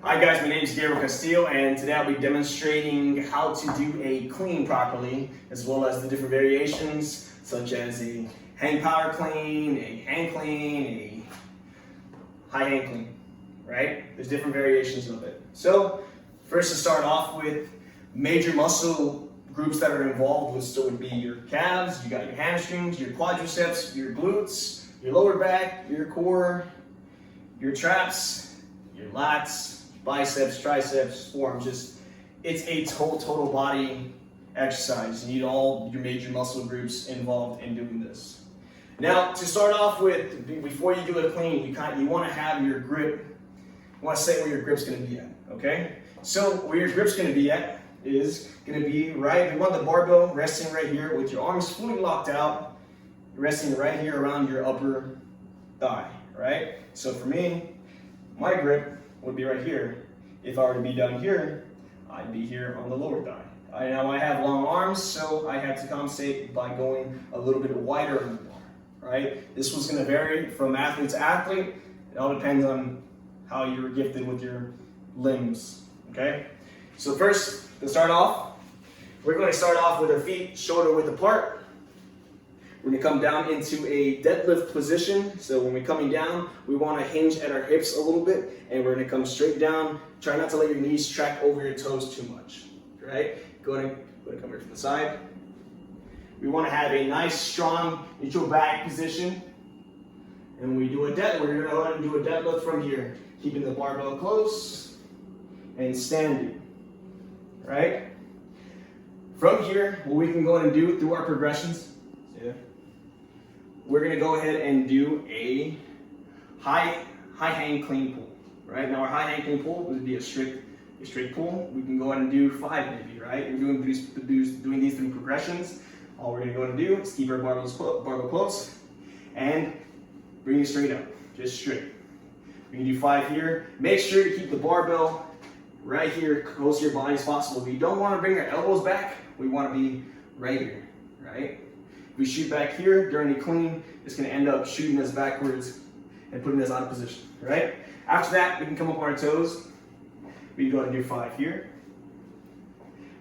Hi guys, my name is Gabriel Castillo, and today I'll be demonstrating how to do a clean properly, as well as the different variations, such as a hang power clean, a hang clean, a high hang clean, right? There's different variations of it. So, first to start off with, major muscle groups that are involved would be your calves, you got your hamstrings, your quadriceps, your glutes, your lower back, your core, your traps, your lats, biceps, triceps, forearms. It's a total body exercise. You need all your major muscle groups involved in doing this. Now, to start off with, before you do a clean, you want to have your grip. You want to say where your grip's going to be at. Okay. So where your grip's going to be at is going to be right. You want the barbell resting right here with your arms fully locked out, resting right here around your upper thigh. Right. So for me, my grip would be right here. If I were to be down here, I'd be here on the lower thigh. I know I have long arms, so I had to compensate by going a little bit wider on the bar, right? This was gonna vary from athlete to athlete. It all depends on how you're gifted with your limbs, okay? So first, to start off, we're gonna start off with our feet shoulder width apart. We're gonna come down into a deadlift position. So when we're coming down, we wanna hinge at our hips a little bit, and we're gonna come straight down. Try not to let your knees track over your toes too much, right? Go ahead and come here from the side. We wanna have a nice, strong neutral back position. And when we do we're gonna go ahead and do a deadlift from here, keeping the barbell close and standing, right? From here, what we can go ahead and do through our progressions, we're gonna go ahead and do a high hang clean pull, right? Now our high hang clean pull would be a straight pull. We can go ahead and do 5 maybe, right? We're doing these through progressions. All we're gonna go ahead and do is keep our barbell close and bring it straight up, just straight. We can do 5 here. Make sure to keep the barbell right here close to your body as possible. If you don't wanna bring your elbows back, we wanna be right here, right? If we shoot back here during the clean, it's going to end up shooting us backwards and putting us out of position, right? After that, we can come up on our toes. We can go ahead and do 5 here.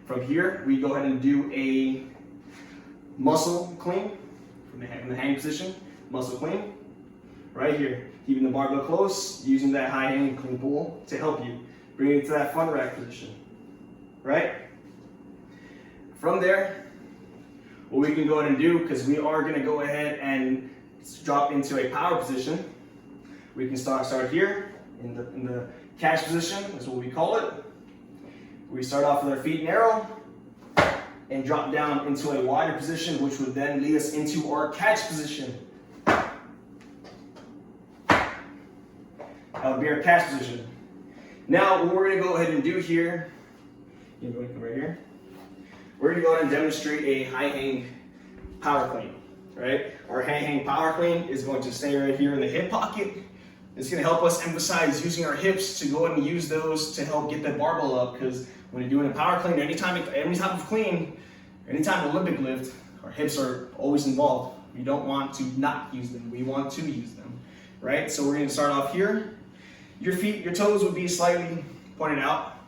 From here, we go ahead and do a muscle clean from the hang position, muscle clean, right here. Keeping the barbell close, using that high hang clean pull to help you. Bring it to that front rack position, right? From there, what we can go ahead and do, because we are going to go ahead and drop into a power position, we can start here in the catch position, is what we call it. We start off with our feet narrow and drop down into a wider position, which would then lead us into our catch position. That would be our catch position. Now, what we're going to go ahead and do here, you can come right here. We're going to go ahead and demonstrate a high hang power clean, right? Our high hang power clean is going to stay right here in the hip pocket. It's going to help us emphasize using our hips to go ahead and use those to help get that barbell up, because when you're doing a power clean, any type of clean, any type of Olympic lift, our hips are always involved. We don't want to not use them. We want to use them, right? So we're going to start off here. Your feet, your toes would be slightly pointed out.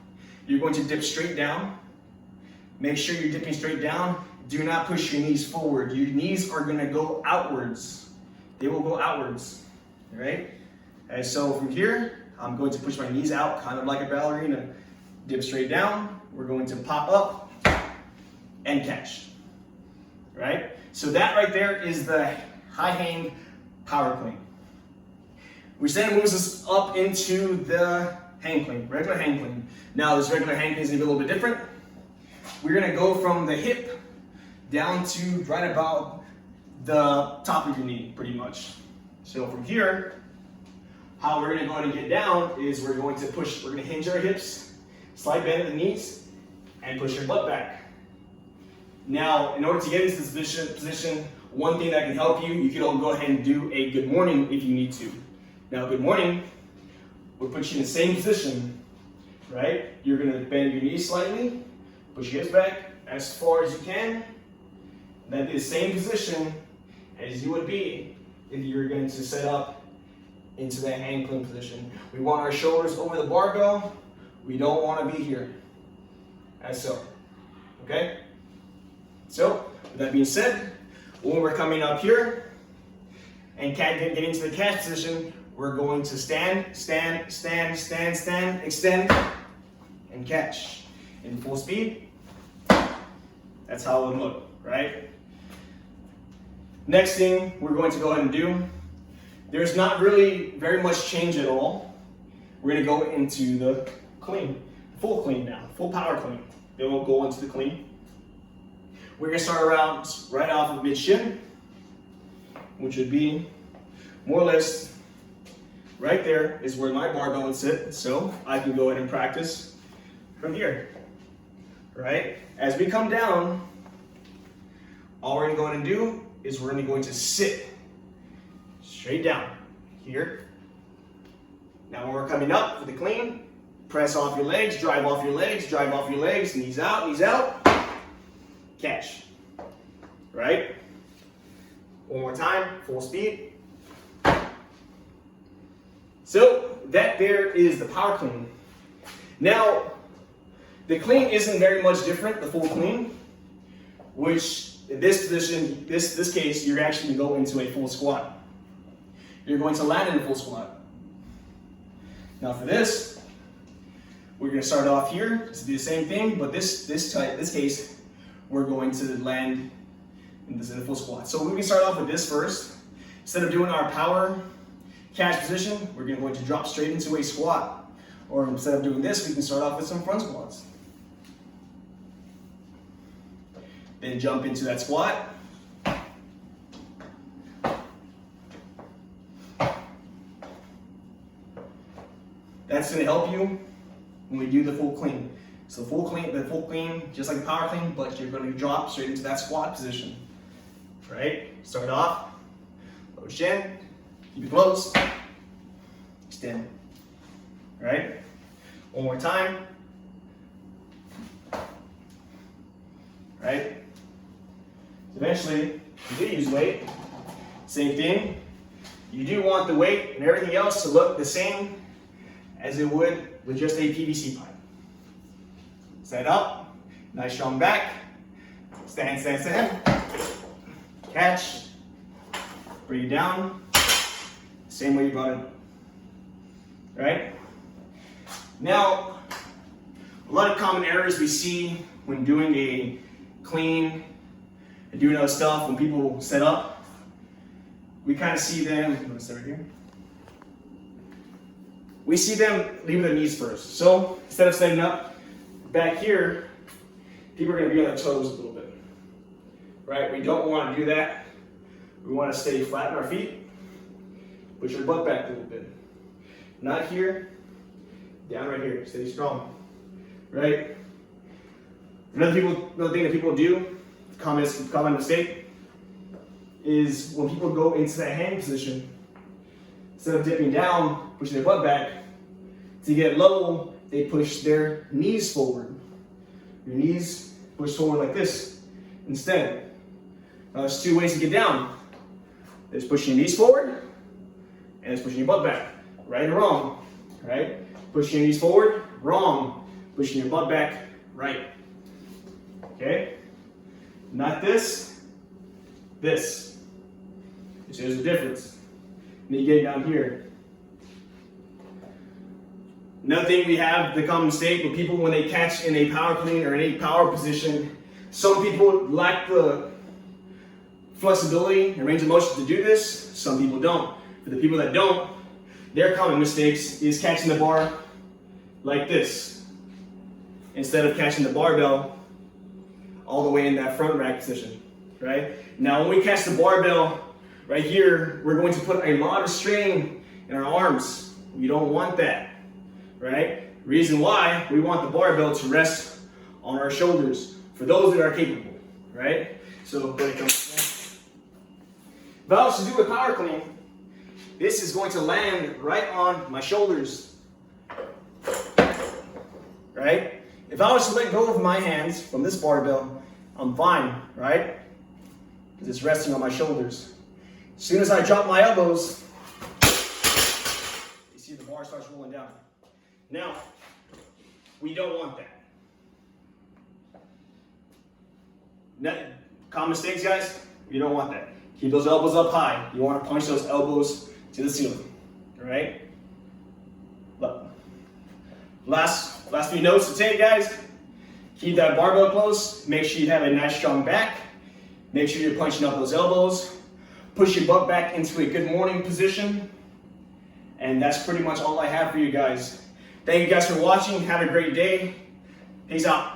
You're going to dip straight down. Make sure you're dipping straight down. Do not push your knees forward. Your knees are going to go outwards. They will go outwards, all right? And so from here, I'm going to push my knees out, kind of like a ballerina. Dip straight down. We're going to pop up and catch, right? So that right there is the high hang power clean. Which then moves us up into the hang clean, regular hang clean. Now this regular hang clean is going to be a little bit different. We're going to go from the hip down to right about the top of your knee, pretty much. So from here, how we're going to go ahead and get down is we're going to hinge our hips, slight bend at the knees, and push your butt back. Now, in order to get into this position, one thing that can help you, you can go ahead and do a good morning if you need to. Now, good morning will put you in the same position, right? You're going to bend your knees slightly, push your hips back as far as you can. That'd be the same position as you would be if you were going to set up into that hang clean position. We want our shoulders over the barbell, We don't want to be here, as so, okay? So, with that being said, when we're coming up here and getting into the catch position, we're going to stand, extend, and catch. In full speed, that's how it would look, right? Next thing we're going to go ahead and do, there's not really very much change at all. We're going to go into the clean, full clean now, full power clean. Then we'll go into the clean. We're going to start around right off of mid shin, which would be more or less right there is where my barbell would sit. So I can go ahead and practice from here, right? As we come down, all we're going to go ahead and do is we're going to sit straight down here. Now when we're coming up for the clean, press off your legs, drive off your legs, drive off your legs, knees out, catch, right? One more time, full speed. So that there is the power clean. Now, the clean isn't very much different, the full clean, which in this position, this case, you're actually going to go into a full squat. You're going to land in a full squat. Now for this, we're going to start off here to do the same thing, but this case, we're going to land in a full squat. So we can start off with this first. Instead of doing our power catch position, we're going to drop straight into a squat. Or instead of doing this, we can start off with some front squats. Then jump into that squat. That's going to help you when we do the full clean. So the full clean, just like the power clean, but you're going to drop straight into that squat position. Right? Start off, low shin, keep it close, extend. Right? One more time. Right? Eventually, you do use weight. Same thing. You do want the weight and everything else to look the same as it would with just a PVC pipe. Set up, nice strong back, stand, catch, bring it down, same way you brought it up, right? Now, a lot of common errors we see when doing a clean and doing other stuff, when people set up, we kind of see them, I'm gonna start here. We see them leaving their knees first. So instead of setting up back here, people are going to be on their toes a little bit, right? We don't want to do that. We want to stay flat on our feet. Put your butt back a little bit. Not here, down right here. Stay strong, right? Another thing that people do, common mistake, is when people go into that hang position, instead of dipping down, pushing their butt back, to get low, they push their knees forward. Your knees push forward like this instead. Now there's two ways to get down. There's pushing your knees forward, and it's pushing your butt back. Right or wrong, right? Pushing your knees forward, wrong. Pushing your butt back, right. Okay? Not this, this. So there's a difference. And you get down here. Another thing we have, the common mistake with people when they catch in a power clean or in a power position, some people lack the flexibility and range of motion to do this, some people don't. For the people that don't, their common mistakes is catching the bar like this, instead of catching the barbell all the way in that front rack position, right? Now when we catch the barbell right here, we're going to put a lot of strain in our arms. We don't want that, right? Reason why, we want the barbell to rest on our shoulders for those that are capable, right? So when it comes if I was to do a power clean, this is going to land right on my shoulders, right? If I was to let go of my hands from this barbell, I'm fine, right? Because it's resting on my shoulders. As soon as I drop my elbows, you see the bar starts rolling down. Now, We don't want that. Common mistakes, guys. You don't want that. Keep those elbows up high. You want to punch those elbows to the ceiling. All right? Last few notes to take, guys. Keep that barbell close. Make sure you have a nice strong back. Make sure you're punching up those elbows. Push your butt back into a good morning position. And that's pretty much all I have for you guys. Thank you guys for watching. Have a great day. Peace out.